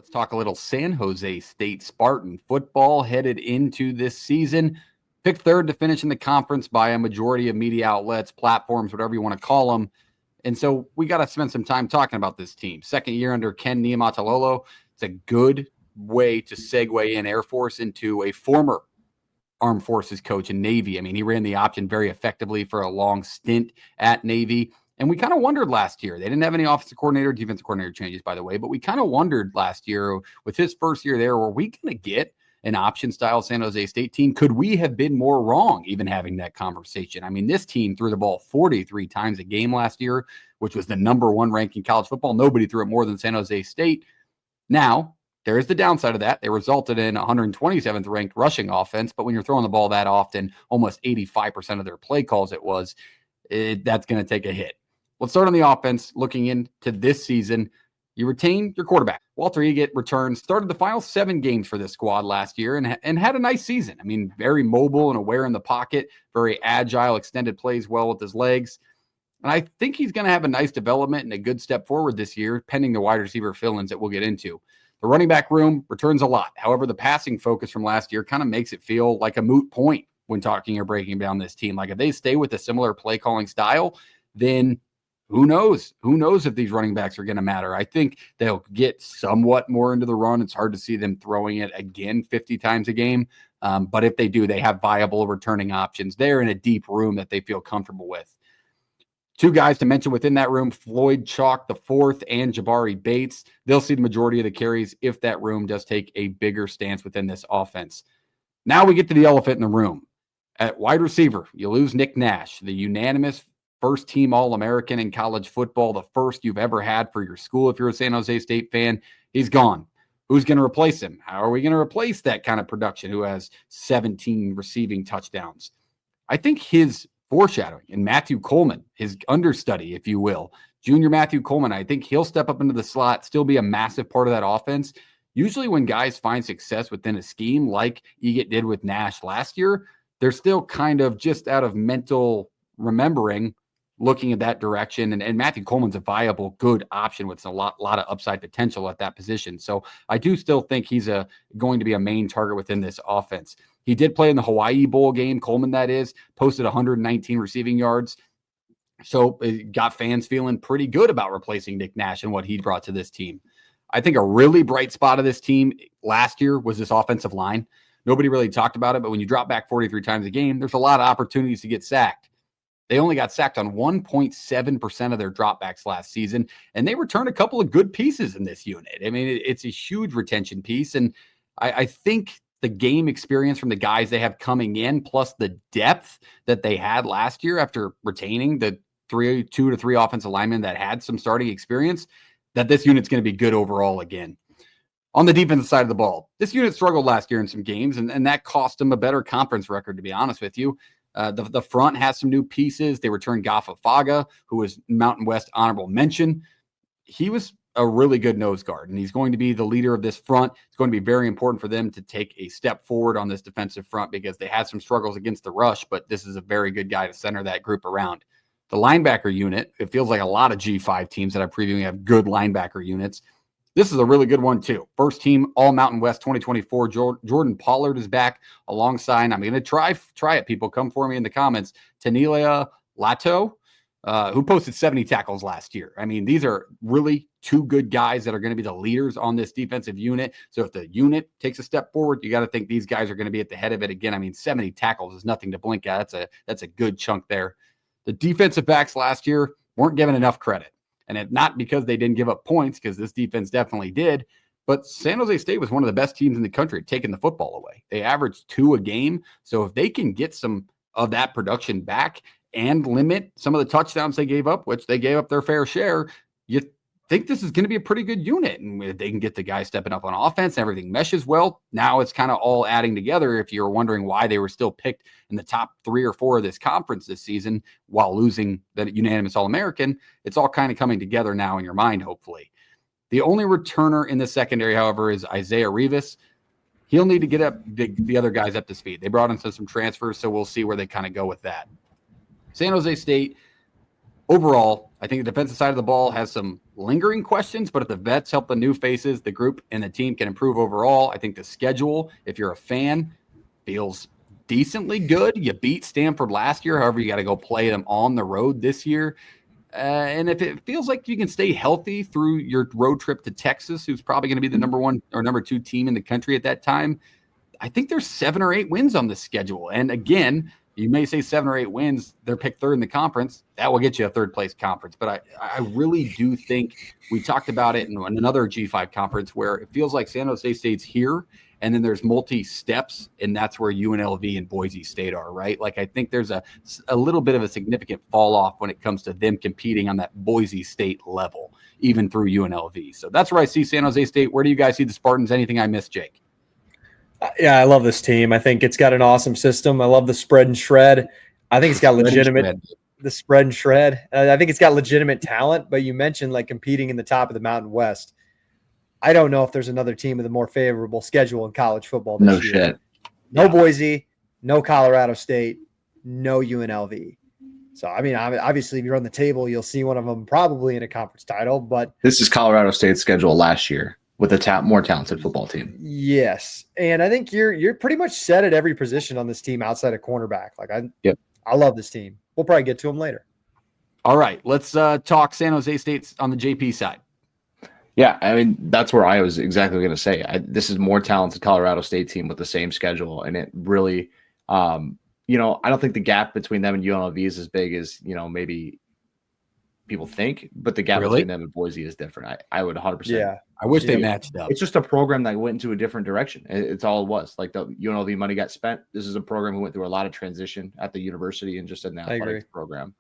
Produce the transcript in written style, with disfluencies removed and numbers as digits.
Let's talk a little San Jose State Spartan football headed into this season. Picked third to finish in the conference by a majority of media outlets, platforms, whatever you want to call them. And so we got to spend some time talking about this team. Second year under Ken Niumatalolo. It's a good way to segue in Air Force into a former Armed Forces coach in Navy. I mean, he ran the option very effectively for a long stint at Navy. And we kind of wondered last year. They didn't have any offensive coordinator, defensive coordinator changes, by the way. But we kind of wondered last year with his first year there, were we going to get an option-style San Jose State team? Could we have been more wrong even having that conversation? I mean, this team threw the ball 43 times a game last year, which was the number one rank in college football. Nobody threw it more than San Jose State. Now, there is the downside of that. They resulted in 127th ranked rushing offense, but when you're throwing the ball that often, almost 85% of their play calls that's going to take a hit. Let's start on the offense. Looking into this season, you retain your quarterback. Walter Eggett returned, started the final 7 games for this squad last year and had a nice season. I mean, very mobile and aware in the pocket, very agile, extended plays well with his legs. And I think he's going to have a nice development and a good step forward this year, pending the wide receiver fill-ins that we'll get into. The running back room returns a lot. However, the passing focus from last year kind of makes it feel like a moot point when talking or breaking down this team. Like if they stay with a similar play calling style, then who knows? Who knows if these running backs are going to matter? I think they'll get somewhat more into the run. It's hard to see them throwing it again 50 times a game. But if they do, they have viable returning options. They're in a deep room that they feel comfortable with. 2 guys to mention within that room, Floyd Chalk IV and Jabari Bates. They'll see the majority of the carries if that room does take a bigger stance within this offense. Now we get to the elephant in the room. At wide receiver, you lose Nick Nash, the unanimous first-team All-American in college football, the first you've ever had for your school if you're a San Jose State fan. He's gone. Who's going to replace him? How are we going to replace that kind of production who has 17 receiving touchdowns? I think his foreshadowing in Matthew Coleman, his understudy, if you will, junior Matthew Coleman, I think he'll step up into the slot, still be a massive part of that offense. Usually when guys find success within a scheme like Eggett did with Nash last year, they're still kind of just out of mental remembering looking at that direction. And Matthew Coleman's a viable, good option with a lot of upside potential at that position. So I do still think he's going to be a main target within this offense. He did play in the Hawaii Bowl game, Coleman that is, posted 119 receiving yards. So it got fans feeling pretty good about replacing Nick Nash and what he brought to this team. I think a really bright spot of this team last year was this offensive line. Nobody really talked about it, but when you drop back 43 times a game, there's a lot of opportunities to get sacked. They only got sacked on 1.7% of their dropbacks last season, and they returned a couple of good pieces in this unit. I mean, it's a huge retention piece, and I think the game experience from the guys they have coming in, plus the depth that they had last year after retaining the 2 to 3 offensive linemen that had some starting experience, that this unit's going to be good overall again. On the defensive side of the ball, this unit struggled last year in some games, and that cost them a better conference record, to be honest with you. The front has some new pieces. They returned Gafa Faga, who was Mountain West honorable mention. He was a really good nose guard, and he's going to be the leader of this front. It's going to be very important for them to take a step forward on this defensive front because they had some struggles against the rush, but this is a very good guy to center that group around. The linebacker unit, it feels like a lot of G5 teams that I'm previewing have good linebacker units. This is a really good one, too. First team All-Mountain West 2024. Jordan Pollard is back alongside. I'm going to try it, people. Come for me in the comments. Tanilia Lato, who posted 70 tackles last year. I mean, these are really 2 good guys that are going to be the leaders on this defensive unit. So if the unit takes a step forward, you got to think these guys are going to be at the head of it again. I mean, 70 tackles is nothing to blink at. That's a good chunk there. The defensive backs last year weren't given enough credit. And not because they didn't give up points, because this defense definitely did, but San Jose State was one of the best teams in the country at taking the football away. They averaged 2 a game. So if they can get some of that production back and limit some of the touchdowns they gave up, which they gave up their fair share, you think this is going to be a pretty good unit. And if they can get the guys stepping up on offense and everything meshes well, now it's kind of all adding together. If you're wondering why they were still picked in the top 3 or 4 of this conference this season while losing the unanimous All-American, it's all kind of coming together now in your mind, hopefully. The only returner in the secondary, however, is Isaiah Rivas. He'll need to get up the other guys up to speed. They brought in some transfers, so we'll see where they kind of go with that. San Jose State, overall, I think the defensive side of the ball has some lingering questions, but if the vets help the new faces, the group and the team can improve overall. I think the schedule, if you're a fan, feels decently good. You beat Stanford last year. However, you got to go play them on the road this year. And if it feels like you can stay healthy through your road trip to Texas, who's probably going to be the number 1 or number 2 team in the country at that time, I think there's 7 or 8 wins on the schedule. And again, you may say 7 or 8 wins, they're picked third in the conference. That will get you a third place conference. But I really do think we talked about it in another G5 conference where it feels like San Jose State's here, and then there's multi-steps, and that's where UNLV and Boise State are, right? Like I think there's a little bit of a significant fall off when it comes to them competing on that Boise State level, even through UNLV. So that's where I see San Jose State. Where do you guys see the Spartans? Anything I missed, Jake? Yeah, I love this team. I think it's got an awesome system. I love the spread and shred. I think it's got legitimate the spread and shred. I think it's got legitimate talent, but you mentioned like competing in the top of the Mountain West. I don't know if there's another team with a more favorable schedule in college football this year. Shit. No Boise, no Colorado State, no UNLV. So, I mean, obviously, if you're on the table, you'll see one of them probably in a conference title. But this is Colorado State's schedule last year with a more talented football team. Yes, and I think you're pretty much set at every position on this team outside of cornerback. Like I love this team. We'll probably get to them later. All right, let's talk San Jose State on the JP side. Yeah, I mean, that's where I was exactly going to say. This is more talented Colorado State team with the same schedule, and it really, I don't think the gap between them and UNLV is as big as, maybe people think, but the gap between them and Boise is different. I would 100%. Yeah. I wish they matched up. It's just a program that went into a different direction. It's all it was. Like the UNLV money got spent. This is a program who went through a lot of transition at the university and just in the athletics program.